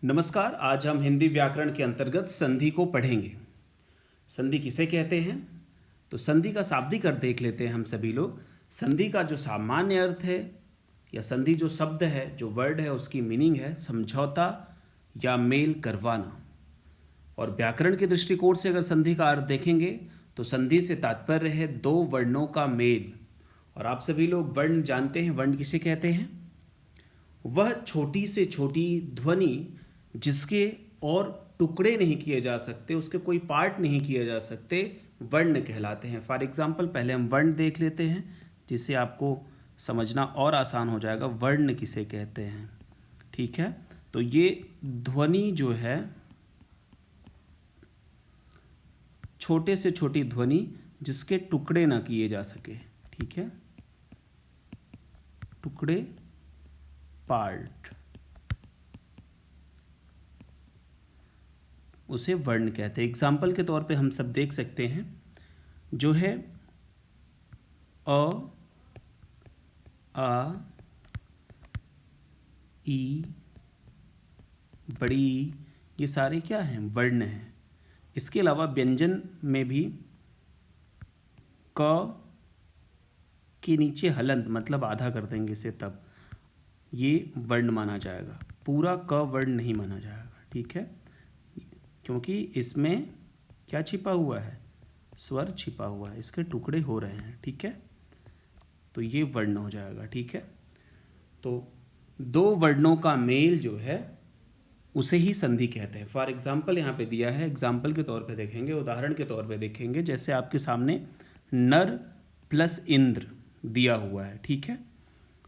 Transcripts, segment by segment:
नमस्कार। आज हम हिंदी व्याकरण के अंतर्गत संधि को पढ़ेंगे। संधि किसे कहते हैं? तो संधि का शाब्दिक अर्थ देख लेते हैं हम सभी लोग। संधि का जो सामान्य अर्थ है या संधि जो शब्द है, जो वर्ड है, उसकी मीनिंग है समझौता या मेल करवाना। और व्याकरण के दृष्टिकोण से अगर संधि का अर्थ देखेंगे तो संधि से तात्पर्य है दो वर्णों का मेल। और आप सभी लोग वर्ण जानते हैं, वर्ण किसे कहते हैं? वह छोटी से छोटी ध्वनि जिसके और टुकड़े नहीं किए जा सकते, उसके कोई पार्ट नहीं किए जा सकते, वर्ण कहलाते हैं। फॉर एग्जाम्पल पहले हम वर्ण देख लेते हैं जिससे आपको समझना और आसान हो जाएगा वर्ण किसे कहते हैं। ठीक है, तो ये ध्वनि जो है, छोटे से छोटी ध्वनि जिसके टुकड़े ना किए जा सके। ठीक है, टुकड़े, पार्ट, उसे वर्ण कहते हैं। एग्जाम्पल के तौर पे हम सब देख सकते हैं, जो है अ, आ, ई, बड़ी, ये सारे क्या हैं? वर्ण हैं। इसके अलावा व्यंजन में भी क के नीचे हलंत मतलब आधा कर देंगे इसे, तब ये वर्ण माना जाएगा। पूरा क वर्ण नहीं माना जाएगा। ठीक है, क्योंकि इसमें क्या छिपा हुआ है? स्वर छिपा हुआ है, इसके टुकड़े हो रहे हैं। ठीक है, तो ये वर्ण हो जाएगा। ठीक है, तो दो वर्णों का मेल जो है उसे ही संधि कहते हैं। फॉर एग्जाम्पल यहाँ पे दिया है, एग्जाम्पल के तौर पे देखेंगे, उदाहरण के तौर पे देखेंगे। जैसे आपके सामने नर प्लस इंद्र दिया हुआ है। ठीक है,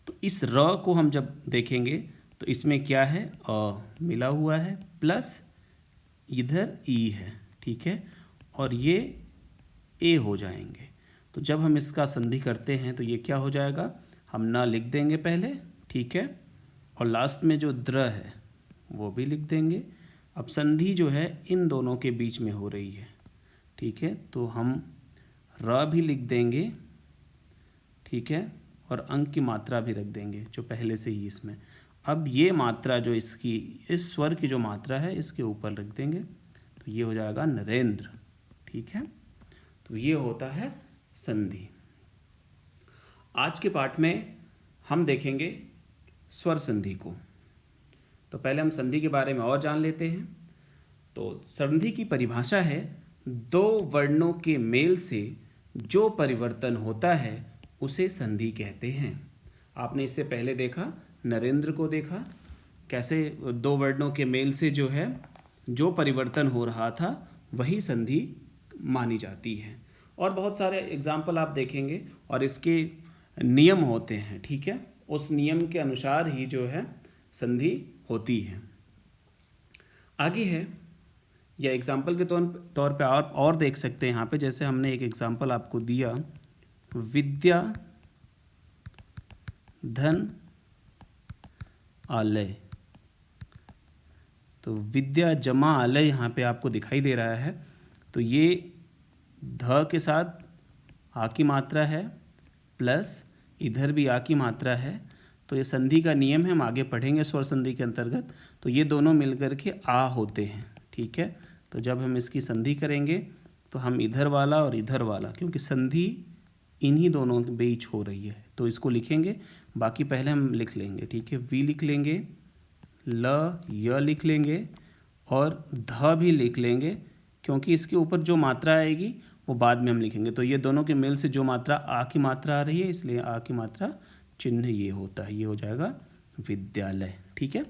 तो इस र को हम जब देखेंगे तो इसमें क्या है? अ मिला हुआ है, प्लस इधर ई है। ठीक है, और ये ए हो जाएंगे। तो जब हम इसका संधि करते हैं तो ये क्या हो जाएगा? हम न लिख देंगे पहले। ठीक है, और लास्ट में जो द्र है वो भी लिख देंगे। अब संधि जो है इन दोनों के बीच में हो रही है। ठीक है, तो हम र भी लिख देंगे। ठीक है, और अंक की मात्रा भी रख देंगे जो पहले से ही इसमें। अब ये मात्रा जो इसकी, इस स्वर की जो मात्रा है, इसके ऊपर रख देंगे, तो ये हो जाएगा नरेंद्र। ठीक है, तो ये होता है संधि। आज के पाठ में हम देखेंगे स्वर संधि को। तो पहले हम संधि के बारे में और जान लेते हैं। तो संधि की परिभाषा है दो वर्णों के मेल से जो परिवर्तन होता है उसे संधि कहते हैं। आपने इससे पहले देखा, नरेंद्र को देखा, कैसे दो वर्णों के मेल से जो है जो परिवर्तन हो रहा था वही संधि मानी जाती है। और बहुत सारे एग्जाम्पल आप देखेंगे और इसके नियम होते हैं। ठीक है, उस नियम के अनुसार ही जो है संधि होती है। आगे है, या एग्जाम्पल के तौर पे और देख सकते हैं यहाँ पे। जैसे हमने एक एग्जाम्पल आपको दिया, विद्या धन आलय। तो विद्या जमा आलय यहाँ पे आपको दिखाई दे रहा है। तो ये ध के साथ आ की मात्रा है, प्लस इधर भी आ की मात्रा है। तो ये संधि का नियम है, हम आगे पढ़ेंगे स्वर संधि के अंतर्गत। तो ये दोनों मिलकर के आ होते हैं। ठीक है, तो जब हम इसकी संधि करेंगे तो हम इधर वाला और इधर वाला, क्योंकि संधि इन्हीं दोनों के बीच हो रही है, तो इसको लिखेंगे। बाकी पहले हम लिख लेंगे। ठीक है, वी लिख लेंगे, ल य लिख लेंगे और ध भी लिख लेंगे, क्योंकि इसके ऊपर जो मात्रा आएगी वो बाद में हम लिखेंगे। तो ये दोनों के मेल से जो मात्रा आ की मात्रा आ रही है, इसलिए आ की मात्रा चिन्ह ये होता है, ये हो जाएगा विद्यालय। ठीक है,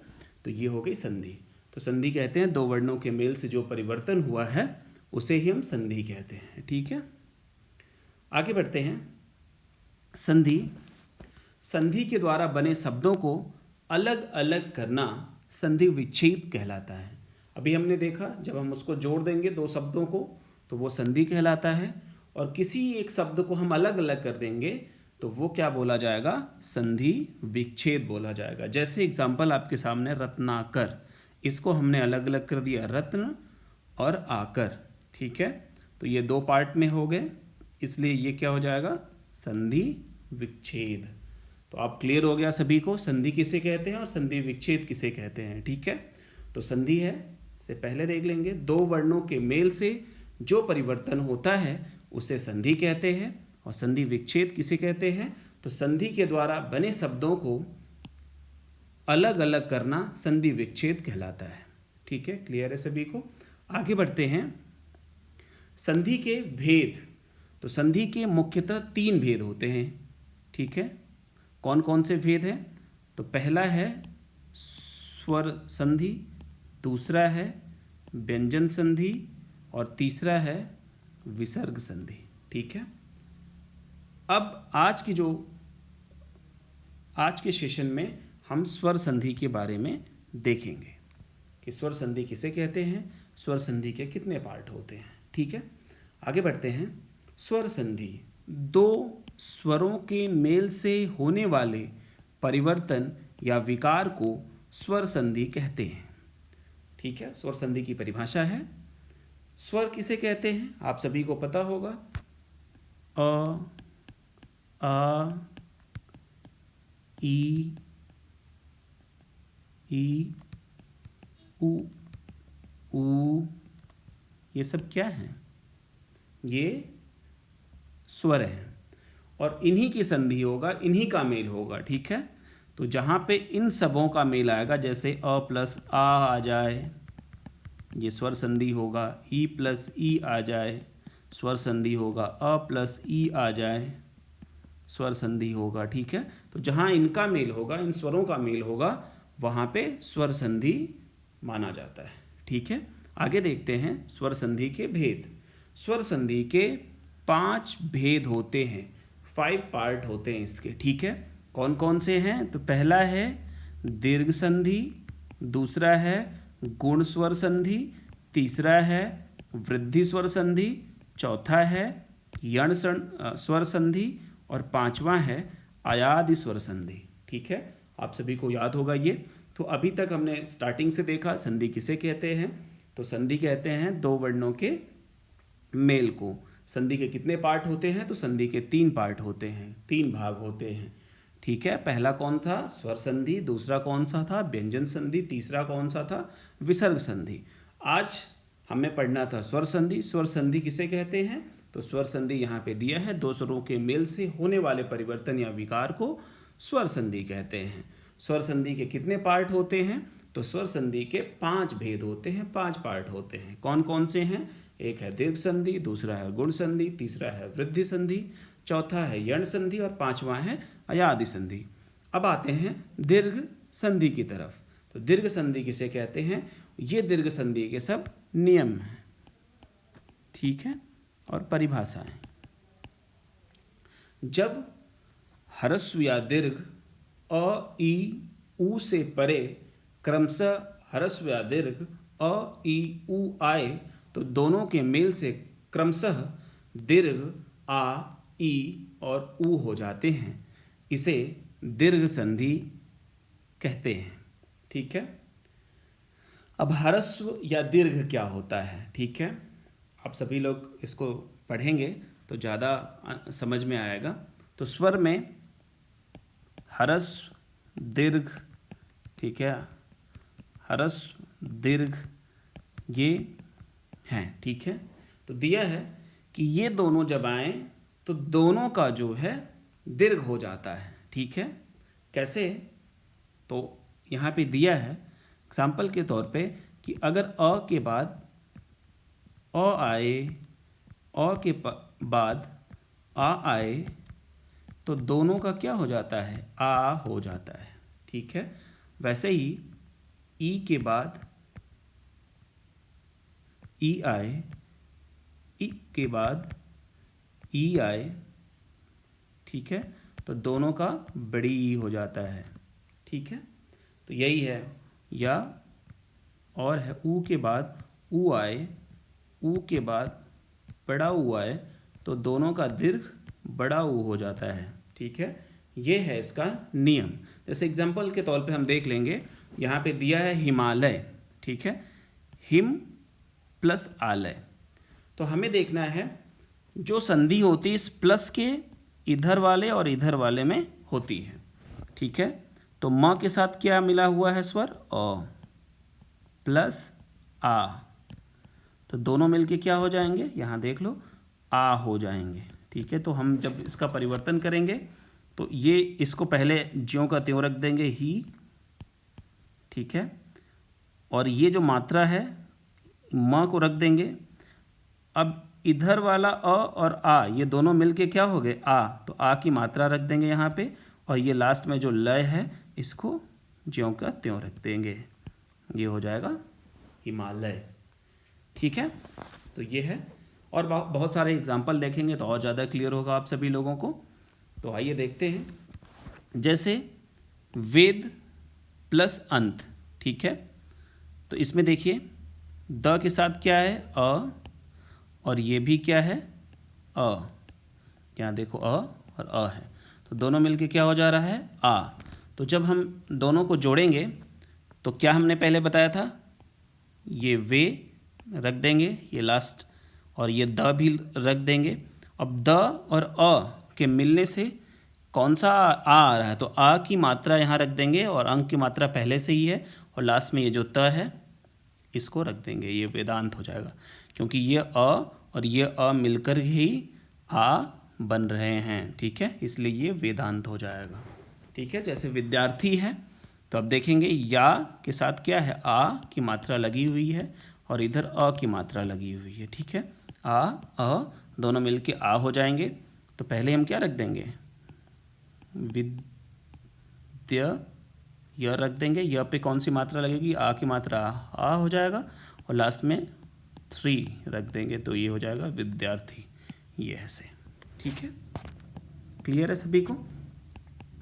तो ये हो गई संधि। तो संधि कहते हैं दो वर्णों के मेल से जो परिवर्तन हुआ है उसे ही हम संधि कहते हैं। ठीक है, आगे बढ़ते हैं। संधि, संधि के द्वारा बने शब्दों को अलग अलग करना संधि विच्छेद कहलाता है। अभी हमने देखा, जब हम उसको जोड़ देंगे दो शब्दों को तो वो संधि कहलाता है, और किसी एक शब्द को हम अलग अलग कर देंगे तो वो क्या बोला जाएगा? संधि विच्छेद बोला जाएगा। जैसे एग्जाम्पल आपके सामने रत्नाकर, इसको हमने अलग अलग कर दिया, रत्न और आकर। ठीक है, तो ये दो पार्ट में हो गए, इसलिए ये क्या हो जाएगा? संधि विच्छेद। तो आप क्लियर हो गया सभी को संधि किसे कहते हैं और संधि विच्छेद किसे कहते हैं। ठीक है, तो संधि है, से पहले देख लेंगे, दो वर्णों के मेल से जो परिवर्तन होता है उसे संधि कहते हैं। और संधि विच्छेद किसे कहते हैं? तो संधि के द्वारा बने शब्दों को अलग अलग करना संधि विच्छेद कहलाता है। ठीक है, क्लियर है सभी को? आगे बढ़ते हैं। संधि के भेद, तो संधि के मुख्यतः 3 भेद होते हैं। ठीक है, कौन कौन से भेद हैं? तो पहला है स्वर संधि, दूसरा है व्यंजन संधि और तीसरा है विसर्ग संधि। ठीक है, अब आज के सेशन में हम स्वर संधि के बारे में देखेंगे कि स्वर संधि किसे कहते हैं, स्वर संधि के कितने पार्ट होते हैं। ठीक है, आगे बढ़ते हैं। स्वर संधि, दो स्वरों के मेल से होने वाले परिवर्तन या विकार को स्वर संधि कहते हैं। ठीक है, स्वर संधि की परिभाषा है। स्वर किसे कहते हैं आप सभी को पता होगा। अ, आ, ई, ऊ, ये सब क्या है? ये स्वर हैं और इन्हीं की संधि होगा, इन्हीं का मेल होगा। ठीक है, तो जहाँ पे इन सबों का मेल आएगा, जैसे अ प्लस आ जाए, ये स्वर संधि होगा। ई प्लस ई आ जाए, स्वर संधि होगा। अ प्लस ई आ जाए, स्वर संधि होगा। ठीक है, तो जहाँ इनका मेल होगा, इन स्वरों का मेल होगा, वहाँ पे स्वर संधि माना जाता है। ठीक है, आगे देखते हैं स्वर संधि के भेद। स्वर संधि के 5 भेद होते हैं, 5 पार्ट होते हैं इसके। ठीक है, कौन कौन से हैं? तो पहला है दीर्घ संधि, दूसरा है गुण स्वर संधि, तीसरा है वृद्धि स्वर संधि, चौथा है यण स्वर संधि और पांचवा है अयादि स्वर संधि। ठीक है, आप सभी को याद होगा ये। तो अभी तक हमने स्टार्टिंग से देखा संधि किसे कहते हैं। तो संधि कहते हैं दो वर्णों के मेल को। संधि के कितने पार्ट होते हैं? तो संधि के 3 पार्ट होते हैं, 3 भाग होते हैं। ठीक है, पहला कौन था? स्वर संधि। दूसरा कौन सा था? व्यंजन संधि। तीसरा कौन सा था? विसर्ग संधि। आज हमें पढ़ना था स्वर संधि। स्वर संधि किसे कहते हैं? तो स्वर संधि यहाँ पे दिया है, दो स्वरों के मेल से होने वाले परिवर्तन या विकार को स्वर संधि कहते हैं। स्वर संधि के कितने पार्ट होते हैं? तो स्वर संधि के 5 भेद होते हैं, 5 पार्ट होते हैं। कौन कौन से हैं? एक है दीर्घ संधि, दूसरा है गुण संधि, तीसरा है वृद्धि संधि, चौथा है यण संधि और पांचवा है अयादि संधि। अब आते हैं दीर्घ संधि की तरफ। तो दीर्घ संधि किसे कहते हैं? ये दीर्घ संधि के सब नियम हैं। ठीक है, और परिभाषाएं। जब ह्रस्व या दीर्घ अ, ई, ऊ से परे क्रमशः ह्रस्व या दीर्घ अ, ई, ऊ आए तो दोनों के मेल से क्रमशः दीर्घ आ, ई और ऊ हो जाते हैं। इसे दीर्घ संधि कहते हैं। ठीक है, अब ह्रस्व या दीर्घ क्या होता है? ठीक है, आप सभी लोग इसको पढ़ेंगे तो ज़्यादा समझ में आएगा। तो स्वर में ह्रस्व, दीर्घ, ठीक है, ह्रस्व, दीर्घ ये हैं। ठीक है, तो दिया है कि ये दोनों जब आए तो दोनों का जो है दीर्घ हो जाता है। ठीक है, कैसे? तो यहाँ पे दिया है एग्जाम्पल के तौर पे कि अगर अ के बाद अ आए, अ के बाद आ आए तो दोनों का क्या हो जाता है? आ हो जाता है। ठीक है, वैसे ही ई के बाद ई आए, ई के बाद ई आए, ठीक है, तो दोनों का बड़ी ई हो जाता है। ठीक है, तो यही है। या और है ऊ के बाद ऊ आए, ऊ के बाद बड़ा ऊ आए तो दोनों का दीर्घ बड़ा ऊ हो जाता है। ठीक है, ये है इसका नियम। जैसे एग्जाम्पल के तौर पे हम देख लेंगे, यहाँ पे दिया है हिमालय। ठीक है, हिम प्लस आलय। तो हमें देखना है जो संधि होती है इस प्लस के इधर वाले और इधर वाले में होती है। ठीक है, तो म के साथ क्या मिला हुआ है स्वर? अ प्लस आ, तो दोनों मिलके क्या हो जाएंगे, यहाँ देख लो, आ हो जाएंगे। ठीक है, तो हम जब इसका परिवर्तन करेंगे तो ये इसको पहले ज्यों का त्यों रख देंगे ही। ठीक है, और ये जो मात्रा है म को रख देंगे। अब इधर वाला अ और आ ये दोनों मिलके क्या हो गए, आ, तो आ की मात्रा रख देंगे यहाँ पे, और ये लास्ट में जो लय है इसको ज्यों का त्यों रख देंगे। ये हो जाएगा हिमालय। ठीक है, तो ये है, और बहुत सारे एग्जाम्पल देखेंगे तो और ज़्यादा क्लियर होगा आप सभी लोगों को। तो आइए देखते हैं, जैसे वेद प्लस अंत। ठीक है, तो इसमें देखिए द के साथ क्या है, अ, और ये भी क्या है, अ, यहाँ देखो अ और अ है, तो दोनों मिलके क्या हो जा रहा है, आ। तो जब हम दोनों को जोड़ेंगे तो क्या हमने पहले बताया था, ये वे रख देंगे, ये लास्ट, और ये द भी रख देंगे। अब द और अ के मिलने से कौन सा आ रहा है, तो आ की मात्रा यहाँ रख देंगे, और अंक की मात्रा पहले से ही है, और लास्ट में ये जो त है इसको रख देंगे। ये वेदांत हो जाएगा, क्योंकि ये अ और ये अ मिलकर ही आ बन रहे हैं। ठीक है, इसलिए ये वेदांत हो जाएगा। ठीक है, जैसे विद्यार्थी है तो अब देखेंगे या के साथ क्या है, आ की मात्रा लगी हुई है, और इधर अ की मात्रा लगी हुई है। ठीक है, आ अ दोनों मिलके आ हो जाएंगे। तो पहले हम क्या रख देंगे, विद्य, य रख देंगे, य पे कौन सी मात्रा लगेगी, आ की मात्रा, आ हो जाएगा, और लास्ट में 3 रख देंगे, तो ये हो जाएगा विद्यार्थी। ये ऐसे। ठीक है, क्लियर है सभी को।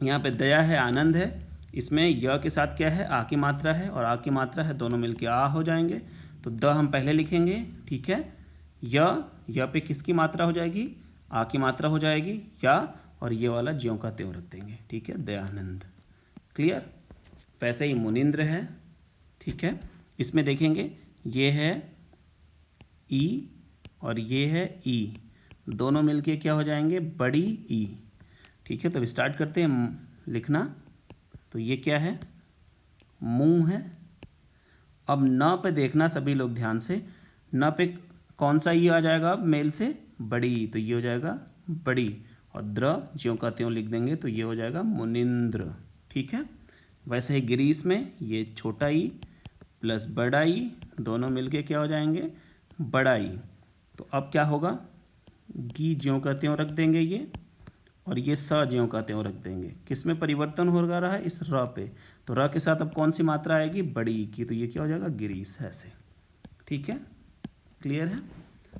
यहाँ पे दया है, आनंद है, इसमें य के साथ क्या है, आ की मात्रा है, और आ की मात्रा है, दोनों मिलके आ हो जाएंगे। तो द हम पहले लिखेंगे। ठीक है, य पे किसकी मात्रा हो जाएगी, आ की मात्रा हो जाएगी, या, और ये वाला ज्यों का त्यों रख देंगे। ठीक है, दयानंद। क्लियर। वैसे ही मुनिंद्र है। ठीक है, इसमें देखेंगे ये है ई और ये है ई, दोनों मिलके क्या हो जाएंगे, बड़ी ई। ठीक है, तो स्टार्ट करते हैं लिखना। तो ये क्या है, मुंह है। अब न पे देखना सभी लोग ध्यान से, न पे कौन सा ई आ जाएगा, अब मेल से बड़ी, तो ये हो जाएगा बड़ी, और द्र ज्यों का त्यों लिख देंगे, तो ये हो जाएगा मुनिंद्र। ठीक है, वैसे ही गिरीश में ये छोटा ई प्लस बड़ा ई दोनों मिलके क्या हो जाएंगे, बड़ा ई। तो अब क्या होगा, गी ज्यों का त्यों रख देंगे ये, और ये स ज्यों का त्यों रख देंगे। किस में परिवर्तन हो रहा है, इस र पे, तो र के साथ अब कौन सी मात्रा आएगी, बड़ी की, तो ये क्या हो जाएगा, गिरीश ऐसे। ठीक है, क्लियर है।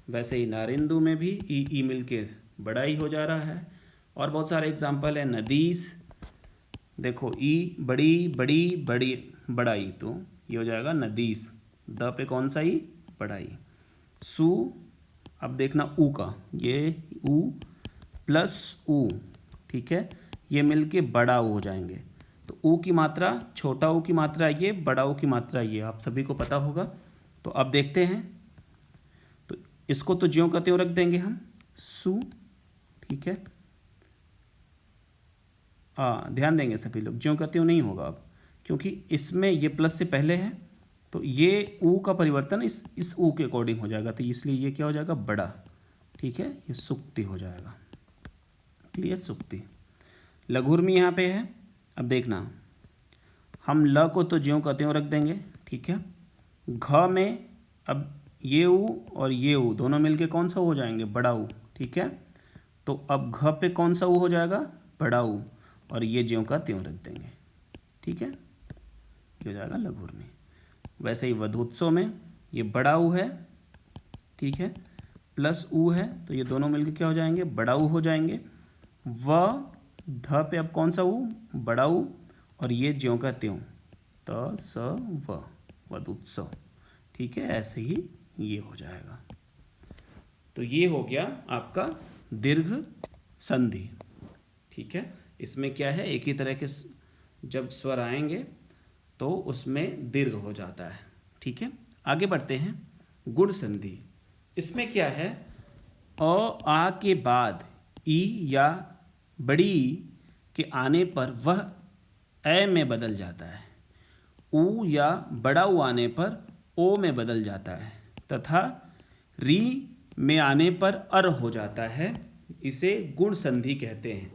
वैसे ही नारिंदु में भी ई मिलके बड़ा ही हो जा रहा है, और बहुत सारे एग्जाम्पल है। नदीस, देखो ई बड़ी बड़ी बड़ी बड़ा ई, तो ये हो जाएगा नदीस, द पे कौन सा ई, बड़ा ई। सु, अब देखना ऊ का, ये ऊ प्लस ऊ, ठीक है, ये मिलके बड़ा ऊ हो जाएंगे। तो ऊ की मात्रा, छोटा ऊ की मात्रा ये, बड़ा ऊ की मात्रा ये, आप सभी को पता होगा। तो अब देखते हैं, तो इसको तो ज्यों का त्यों रख देंगे हम, सु। ठीक है, ध्यान देंगे सभी लोग, ज्यों का त्यों नहीं होगा अब, क्योंकि इसमें ये प्लस से पहले है, तो ये ऊ का परिवर्तन इस ऊ के अकॉर्डिंग हो जाएगा, तो इसलिए ये क्या हो जाएगा, बड़ा। ठीक है, ये सुक्ति हो जाएगा। क्लियर, सुक्ति। लघुर्मी यहाँ पे है। अब देखना, हम ल को तो ज्यों का त्यों रख देंगे। ठीक है, घ में अब ये ऊ और ये ऊ दोनों मिलके कौन सा हो जाएंगे, बड़ा ऊ। ठीक है, तो अब घ पे कौन सा ऊ हो जाएगा, बड़ा ऊ, और ये ज्यों का त्यों रख देंगे। ठीक है, ये हो जाएगा लघुर्मी। वैसे ही वधूत्सव में ये बड़ा ऊ है, ठीक है, प्लस ऊ है, तो ये दोनों मिलके क्या हो जाएंगे, बड़ा ऊ हो जाएंगे। व ध पे अब कौन सा ऊ, बड़ा ऊ, और ये ज्यों का त्यों, त स व, वधूत्सव। ठीक है, ऐसे ही ये हो जाएगा। तो ये हो गया आपका दीर्घ संधि। ठीक है, इसमें क्या है, एक ही तरह के जब स्वर आएंगे तो उसमें दीर्घ हो जाता है। ठीक है, आगे बढ़ते हैं। गुण संधि, इसमें क्या है, अ आ के बाद ई या बड़ी ई के आने पर वह ए में बदल जाता है। ऊ या बड़ा ऊ आने पर ओ में बदल जाता है तथा री में आने पर अर हो जाता है, इसे गुण संधि कहते हैं।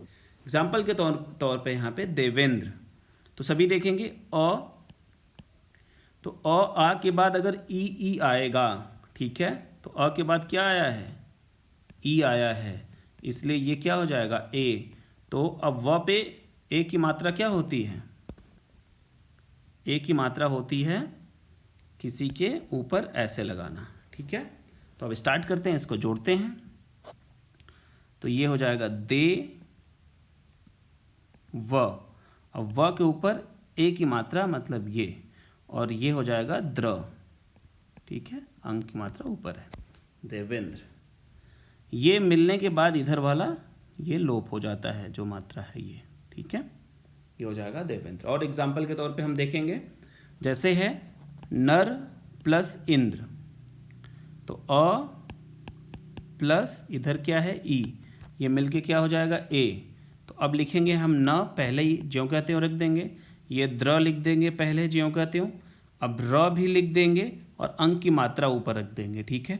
एग्जाम्पल के तौर पे यहाँ पे देवेंद्र, तो सभी देखेंगे अ, तो आ के बाद अगर ई आएगा, ठीक है, तो अ के बाद क्या आया है, ई आया है, इसलिए ये क्या हो जाएगा ए। तो अब व पे ए की मात्रा क्या होती है, ए की मात्रा होती है किसी के ऊपर ऐसे लगाना, ठीक है। तो अब स्टार्ट करते हैं, इसको जोड़ते हैं, तो ये हो जाएगा दे व, अब व के ऊपर ए की मात्रा मतलब ये, और ये हो जाएगा द्र, ठीक है, अंक की मात्रा ऊपर है, देवेंद्र। ये मिलने के बाद इधर वाला ये लोप हो जाता है, जो मात्रा है ये, ठीक है, ये हो जाएगा देवेंद्र। और एग्जाम्पल के तौर पे हम देखेंगे, जैसे है नर प्लस इंद्र, तो अ प्लस इधर क्या है ई, ये मिलके क्या हो जाएगा ए। तो अब लिखेंगे हम न पहले ही ज्यों का त्यों रख देंगे, ये द्र लिख देंगे पहले ज्यों का त्यों, अब र भी लिख देंगे और अंक की मात्रा ऊपर रख देंगे, ठीक है।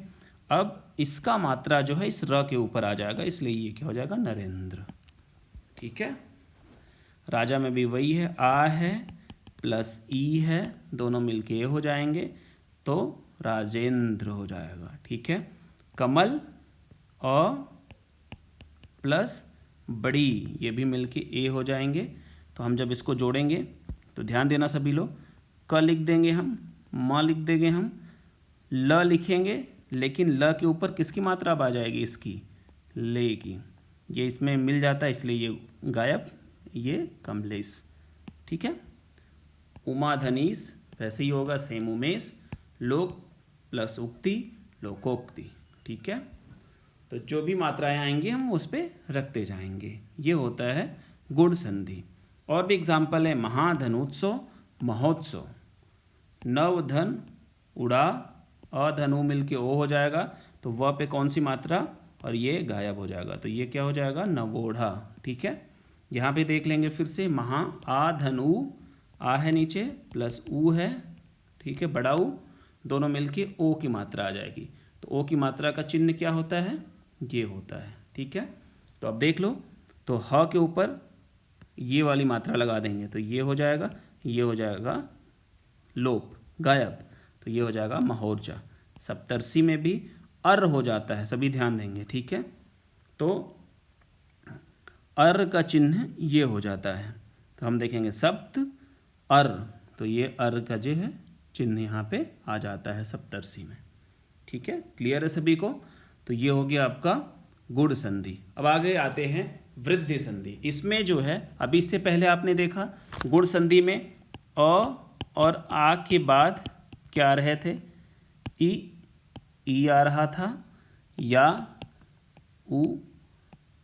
अब इसका मात्रा जो है इस र के ऊपर आ जाएगा, इसलिए ये क्या हो जाएगा नरेंद्र, ठीक है। राजा में भी वही है, आ है प्लस ई है, दोनों मिलके ए हो जाएंगे, तो राजेंद्र हो जाएगा, ठीक है। कमल अ प्लस बड़ी, ये भी मिलके ए हो जाएंगे। तो हम जब इसको जोड़ेंगे तो ध्यान देना सभी लोग, क लिख देंगे हम, म लिख देंगे हम, ल लिखेंगे, लेकिन ल के ऊपर किसकी मात्रा अब आ जाएगी, इसकी ले की, ये इसमें मिल जाता है इसलिए ये गायब, ये कमलेश, ठीक है। उमा धनीश वैसे ही होगा, सेम उमेश, लोक प्लस उक्ति लोकोक्ति, ठीक है। तो जो भी मात्राएं आएंगी हम उस पर रखते जाएंगे, ये होता है गुण संधि। और भी एग्जाम्पल है, महाधनोत्सव महोत्सव, नवधन उड़ा, अधनु मिल के ओ हो जाएगा, तो वह पे कौन सी मात्रा, और ये गायब हो जाएगा, तो ये क्या हो जाएगा नवोढ़ा, ठीक है। यहाँ पे देख लेंगे फिर से, महा आ धनु, आ है नीचे प्लस ऊ है, ठीक है, बड़ा ऊ, दोनों मिलके ओ की मात्रा आ जाएगी, तो ओ की मात्रा का चिन्ह क्या होता है, ये होता है, ठीक है। तो अब देख लो, तो ह के ऊपर ये वाली मात्रा लगा देंगे, तो ये हो जाएगा, ये हो जाएगा लोप गायब, तो ये हो जाएगा महोर्जा। सप्तर्षि में भी अर हो जाता है, सभी ध्यान देंगे, ठीक है। तो अर का चिन्ह ये हो जाता है, तो हम देखेंगे सप्त अर, तो ये अर का जो है चिन्ह यहाँ पे आ जाता है सप्तर्षि में, ठीक है। क्लियर है सभी को। तो ये हो गया आपका गुण संधि। अब आगे आते हैं वृद्धि संधि। इसमें जो है, अभी इससे पहले आपने देखा गुण संधि में अ और आ के बाद क्या आ रहे थे, ई आ रहा था, या ऊ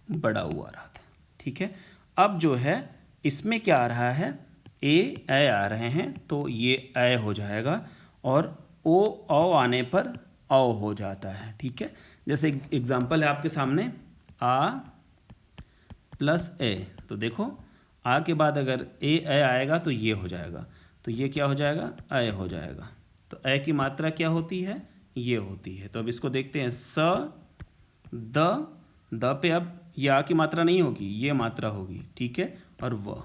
बड़ा ऊ आ रहा था, ठीक है। अब जो है इसमें क्या आ रहा है, ए आ रहे हैं, तो ये ए हो जाएगा, और ओ औ आने पर औ हो जाता है, ठीक है। जैसे एग्जाम्पल है आपके सामने, आ प्लस ए, तो देखो आ के बाद अगर ए आएगा तो ये हो जाएगा, तो ये क्या हो जाएगा, ए हो जाएगा। तो ए की मात्रा क्या होती है, ये होती है। तो अब इसको देखते हैं, स द पे अब ये आ की मात्रा नहीं होगी, ये मात्रा होगी, ठीक है, और व,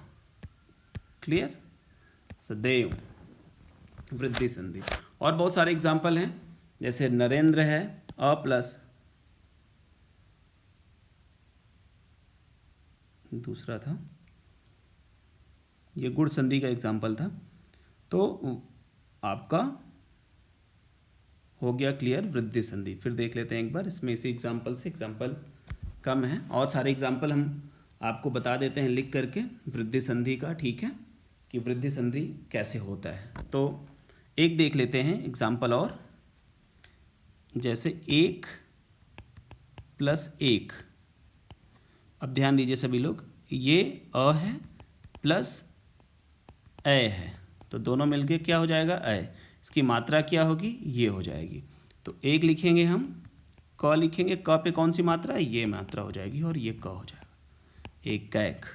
क्लियर। सदैव वृद्धि संधि। और बहुत सारे एग्जाम्पल हैं, जैसे नरेंद्र है, अ प्लस दूसरा था, ये गुण संधि का एग्जाम्पल था। तो आपका हो गया क्लियर वृद्धि संधि। फिर देख लेते हैं एक बार, इसमें इसी एग्जाम्पल से, एग्जाम्पल कम है, और सारे एग्जाम्पल हम आपको बता देते हैं लिख करके वृद्धि संधि का, ठीक है, कि वृद्धि संधि कैसे होता है। तो एक देख लेते हैं एग्जाम्पल और, जैसे 1 प्लस 1, अब ध्यान दीजिए सभी लोग, ये अ है प्लस ए है, तो दोनों मिलके क्या हो जाएगा ए, इसकी मात्रा क्या होगी, ये हो जाएगी। तो 1 लिखेंगे हम, क लिखेंगे, क पे कौन सी मात्रा है, ये मात्रा हो जाएगी, और ये क हो जाएगा, एक कैक।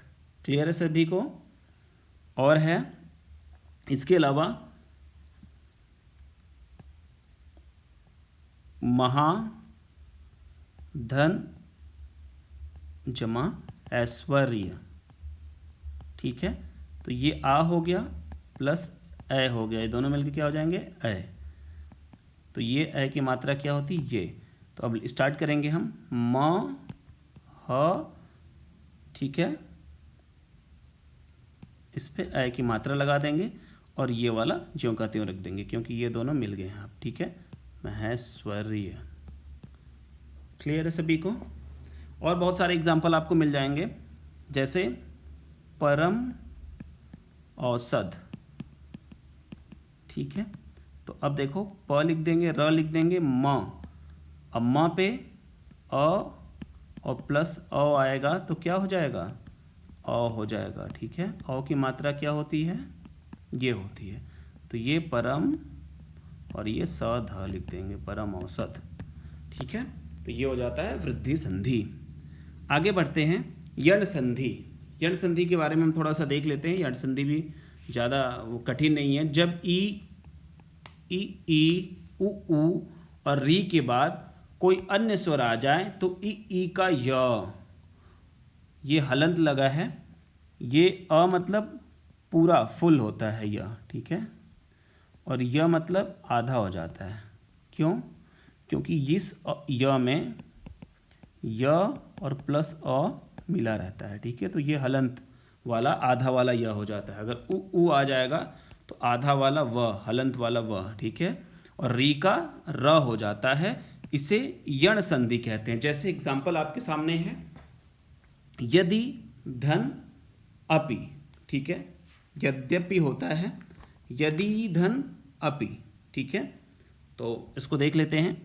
क्लियर है सभी को। और है इसके अलावा महाधन जमा ऐश्वर्य, ठीक है। तो ये आ हो गया प्लस ए हो गया, ये दोनों मिलकर क्या हो जाएंगे, ए। तो ये ए की मात्रा क्या होती, ये। तो अब स्टार्ट करेंगे हम, म ह, ठीक है, इस पे ए की मात्रा लगा देंगे और ये वाला ज्यों का त्यों रख देंगे क्योंकि ये दोनों मिल गए हैं अब, ठीक है। महेश्वर्य, क्लियर है सभी को। और बहुत सारे एग्जाम्पल आपको मिल जाएंगे, जैसे परम औसत, ठीक है। तो अब देखो प लिख देंगे, र लिख देंगे, म। अब म पे अ और प्लस अ आएगा तो क्या हो जाएगा, अ हो जाएगा, ठीक है। अ की मात्रा क्या होती है, ये होती है। तो ये परम और ये स ध लिख देंगे, परम औसत, ठीक है। तो ये हो जाता है वृद्धि संधि। आगे बढ़ते हैं, यण संधि। यण संधि के बारे में हम थोड़ा सा देख लेते हैं। यण संधि भी ज़्यादा वो कठिन नहीं है। जब ई उ और री के बाद कोई अन्य स्वर आ जाए तो ई का य, ये हलंत लगा है। ये अ मतलब पूरा फुल होता है य, ठीक है। और य मतलब आधा हो जाता है। क्यों? क्योंकि इस य में य और प्लस अ मिला रहता है, ठीक है। तो ये हलंत वाला आधा वाला य हो जाता है। अगर उ आ जाएगा तो आधा वाला व, हलंत वाला व, ठीक है। और री का र हो जाता है, इसे यण संधि कहते हैं। जैसे एग्जाम्पल आपके सामने है, यदि धन अपि, ठीक है। यद्यपि होता है, यदि धन अपि, ठीक है। तो इसको देख लेते हैं,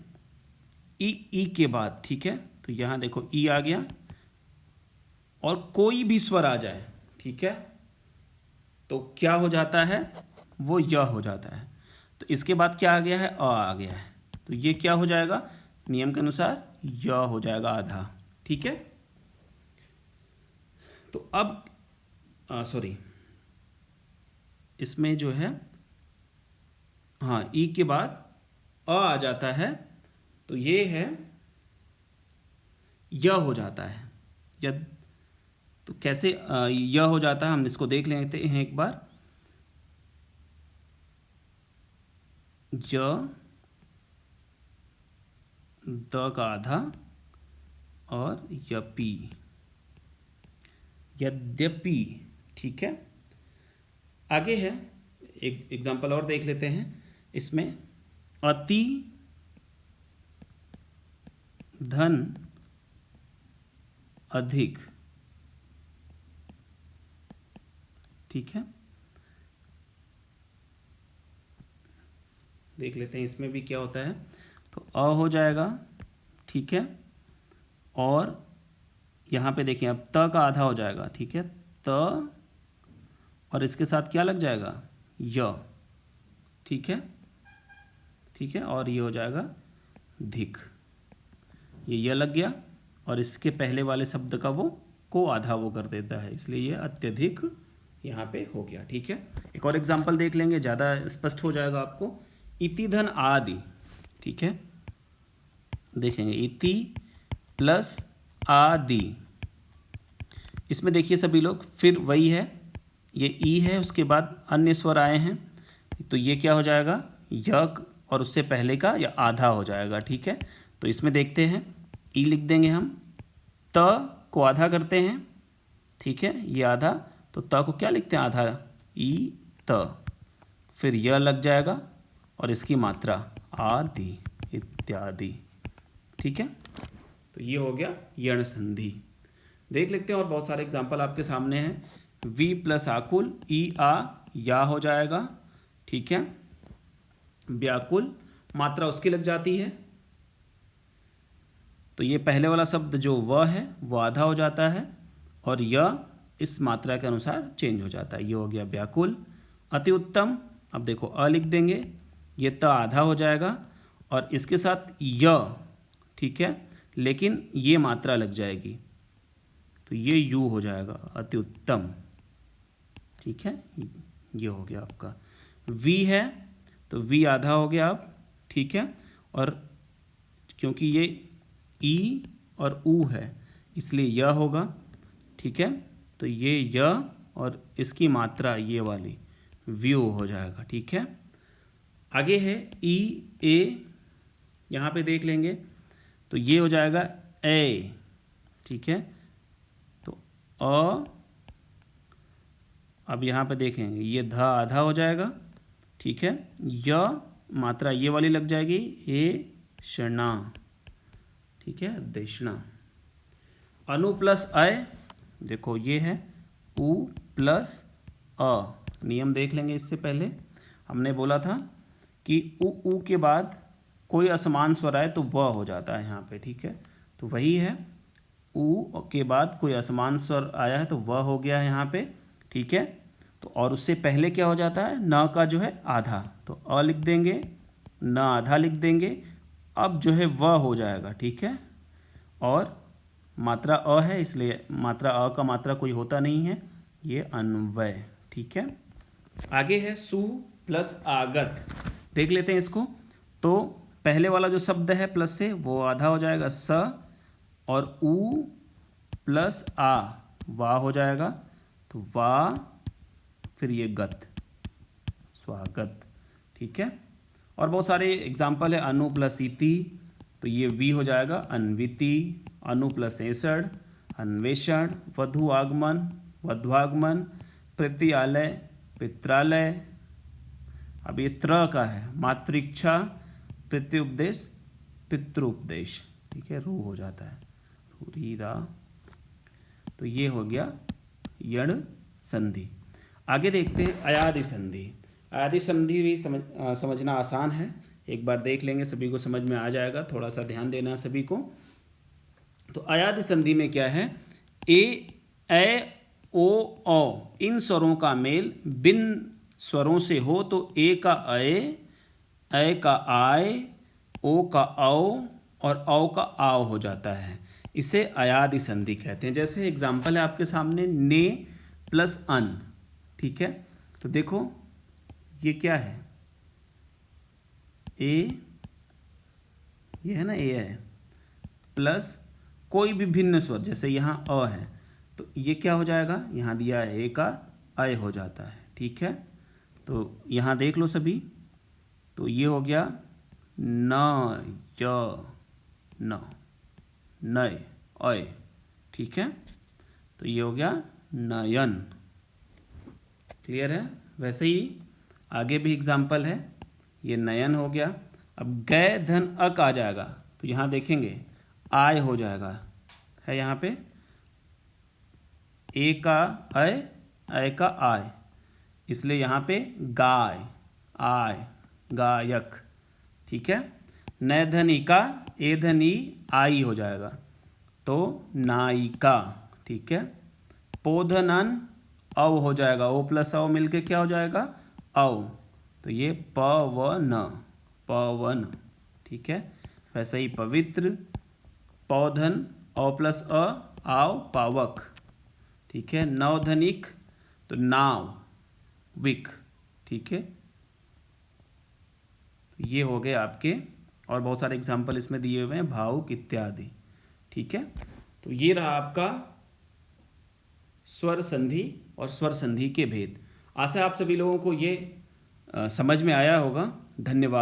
ई के बाद, ठीक है। तो यहाँ देखो ई आ गया और कोई भी स्वर आ जाए, ठीक है, तो क्या हो जाता है, वो य हो जाता है। तो इसके बाद क्या आ गया है, अ आ गया है, तो ये क्या हो जाएगा, नियम के अनुसार य हो जाएगा आधा, ठीक है। तो अब सॉरी, इसमें जो है, हाँ, ई के बाद आ जाता है तो ये है य हो जाता है। यद, तो कैसे य हो जाता है हम इसको देख लेते हैं एक बार। य द का आधा और यपि, यद्यपि, ठीक है। आगे है, एक एग्जांपल और देख लेते हैं। इसमें अति धन अधिक, ठीक है। देख लेते हैं इसमें भी क्या होता है। तो अ हो जाएगा, ठीक है। और यहाँ पे देखिए अब त का आधा हो जाएगा, ठीक है। त और इसके साथ क्या लग जाएगा, य, ठीक है, ठीक है। और ये हो जाएगा धिक, ये य लग गया और इसके पहले वाले शब्द का वो को आधा वो कर देता है, इसलिए ये अत्यधिक यहाँ पे हो गया, ठीक है। एक और एग्जांपल देख लेंगे, ज़्यादा स्पष्ट हो जाएगा आपको। इति धन आदि, ठीक है, देखेंगे इति प्लस आदि। इसमें देखिए सभी लोग, फिर वही है, ये ई है, उसके बाद अन्य स्वर आए हैं, तो ये क्या हो जाएगा, यक, और उससे पहले का या आधा हो जाएगा, ठीक है। तो इसमें देखते हैं, ई लिख देंगे हम, त को आधा करते हैं, ठीक है, ये आधा, तो त को क्या लिखते हैं, आधा, ई त, फिर यह लग जाएगा और इसकी मात्रा आदि इत्यादि, ठीक है। तो ये हो गया यण संधि। देख लेते हैं और बहुत सारे एग्जाम्पल आपके सामने हैं। वी प्लस आकुल, ई आ या हो जाएगा, ठीक है। व्याकुल, मात्रा उसकी लग जाती है, तो ये पहले वाला शब्द जो व है वो आधा हो जाता है और य इस मात्रा के अनुसार चेंज हो जाता है। ये हो गया व्याकुल। अति उत्तम, अब देखो अ लिख देंगे, ये त आधा हो जाएगा और इसके साथ य, ठीक है, लेकिन ये मात्रा लग जाएगी तो ये यू हो जाएगा, अति उत्तम, ठीक है। ये हो गया आपका। वी है तो वी आधा हो गया अब, ठीक है। और क्योंकि ये ई और ऊ है इसलिए य होगा, ठीक है। तो ये य और इसकी मात्रा ये वाली व्यू हो जाएगा, ठीक है। आगे है ई ए, यहाँ पे देख लेंगे तो ये हो जाएगा ए, ठीक है। तो अ, अब यहाँ पे देखेंगे ये ध आधा हो जाएगा, ठीक है। य मात्रा ये वाली लग जाएगी, ए शना, ठीक है, देशना। अनु प्लस अय, देखो ये है उ प्लस अ, नियम देख लेंगे। इससे पहले हमने बोला था कि उ के बाद कोई असमान स्वर आए तो व हो जाता है यहाँ पे, ठीक है। तो वही है, उ के बाद कोई असमान स्वर आया है तो व हो गया है यहाँ पे, ठीक है। तो और उससे पहले क्या हो जाता है, न का जो है आधा, तो अ लिख देंगे, न आधा लिख देंगे। अब जो है व हो जाएगा, ठीक है। और मात्रा अ है इसलिए मात्रा अ का मात्रा कोई होता नहीं है, ये अन्वय, ठीक है। आगे है सु प्लस आगत, देख लेते हैं इसको। तो पहले वाला जो शब्द है प्लस से वो आधा हो जाएगा स, और उ प्लस आ वा हो जाएगा, तो वा फिर ये गत, स्वागत, ठीक है। और बहुत सारे एग्जाम्पल है, अनु प्लस इति, तो ये वी हो जाएगा अन्विति, अनु प्लस एषण अन्वेषण, वधु आगमन वध्वागमन, प्रत्यालय पित्रालय। अब ये त्र का है, मातृक्षा प्रत्युपदेश पितृपदेश, ठीक है, रू हो जाता है, रीरा। तो ये हो गया यण संधि। आगे देखते हैं अयादि संधि। अयादि संधि भी समझना आसान है, एक बार देख लेंगे सभी को समझ में आ जाएगा, थोड़ा सा ध्यान देना सभी को। तो अयादि संधि में क्या है, ए ओ औ इन स्वरों का मेल बिन स्वरों से हो तो ए का ए का आय, ओ का औ और औ का आव हो जाता है। इसे अयादि संधि कहते हैं। जैसे एग्जाम्पल है आपके सामने, ने प्लस अन, ठीक है। तो देखो ये क्या है, ए, ये है ना, ए है, प्लस कोई भी भिन्न स्वर, जैसे यहाँ अ है तो ये क्या हो जाएगा, यहाँ दिया है ए का अय हो जाता है, ठीक है। तो यहाँ देख लो सभी, तो ये हो गया न य न, नय अय, ठीक है। तो ये हो गया नयन, क्लियर है। वैसे ही आगे भी एग्जाम्पल है, ये नयन हो गया। अब गय धन अक आ जाएगा, तो यहाँ देखेंगे आय हो जाएगा, है यहाँ पे ए का अय का आय, इसलिए यहाँ पे गाय आय गायक, ठीक है। नय धन ई का ए धन ई आई हो जाएगा, तो नायिका, ठीक है। पोधन अन अव हो जाएगा, ओ प्लस अव मिलके क्या हो जाएगा, अव, तो ये पवन पवन, ठीक है। वैसे ही पवित्र, पौधन अ प्लस अ आव पावक, ठीक है। नवधनिक तो नाव विक, ठीक है। तो ये हो गए आपके, और बहुत सारे एग्जाम्पल इसमें दिए हुए हैं, भावुक इत्यादि, ठीक है। तो ये रहा आपका स्वर संधि और स्वर संधि के भेद। आशा आप सभी लोगों को ये समझ में आया होगा। धन्यवाद।